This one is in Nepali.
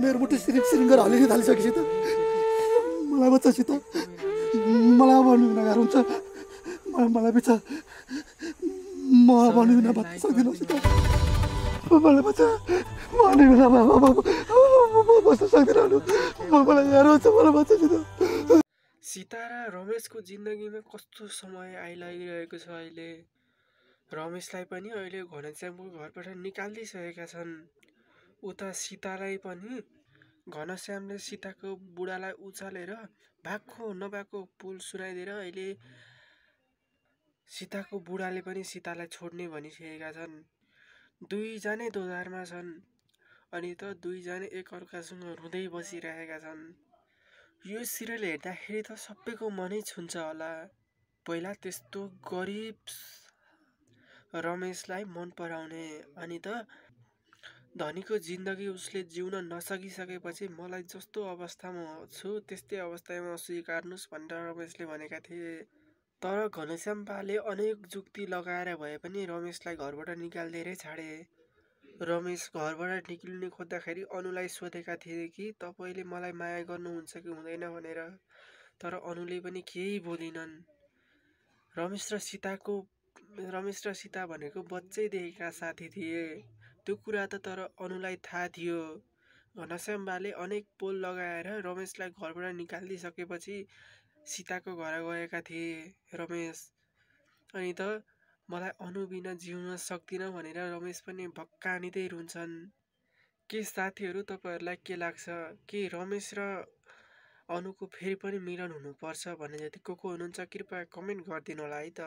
मेरो मुटु सिरिङ सिरिङ गरेर हल्लिन थालिसक्यो सीता। मलाई बच्चा सीता, मलाई भन्नु नगार हुन्छ। मलाई बच्चा, म भन्नु न बच्चा सक्दिनँ सीता। मलाई बच्चा भन्नु न, बस्न सक्दिनँ। मलाई गाह्रो हुन्छ, मलाई बच्चा सीता। सीता र रमेशको जिन्दगीमा कस्तो समय आइलागिरहेको छ अहिले। रमेशलाई पनि अहिले घनश्यामको घरबाट निकालिदिइसकेका छन्। उता सीतालाई पनि घनश्यामले सीताको बुढालाई उचालेर भएको नभएको पुल सुनाइदिएर अहिले सीताको बुढाले पनि सीतालाई छोड्ने भनिसकेका छन्। दुईजनै दोधारमा छन् अनि त दुईजना एकअर्कासँग रुँदै बसिरहेका छन्। यो सिरियल हेर्दाखेरि त सबैको मनै छुन्छ होला। पहिला त्यस्तो गरिब रमेशलाई मन पराउने अनि त धनीको जिन्दगी उसले जिउन नसकिसकेपछि मलाई जस्तो अवस्थामा छु त्यस्तै अवस्थामा स्वीकार्नुहोस् भनेर रमेशले भनेका थिए। तर घनश्याम बाले अनेक जुक्ति लगाएर भए पनि रमेशलाई घरबाट निकालिदिएरै छाडे। रमेश घरबाट निक्लिनु खोज्दाखेरि अनुलाई सोधेका थिए कि तपाईँले मलाई माया गर्नुहुन्छ कि हुँदैन भनेर। तर अनुले पनि केही बोलिनन्। रमेश र सीता भनेको बच्चैदेखिका साथी थिए। त्यो कुरा त तर अनुलाई थाहा थियो। घनश्याम बाले अनेक पोल लगाएर रमेशलाई घरबाट निकालिदिइसकेपछि सीताको घर गएका थिए रमेश। अनि त मलाई अनु बिना जिउन सक्दिनँ भनेर रमेश पनि भक्कानिँदै रुन्छन्। के साथीहरू तपाईँहरूलाई के लाग्छ? के रमेश र अनुको फेरि पनि मिलन हुनुपर्छ भन्ने जति को हुनुहुन्छ कृपया कमेन्ट गरिदिनु होला है त।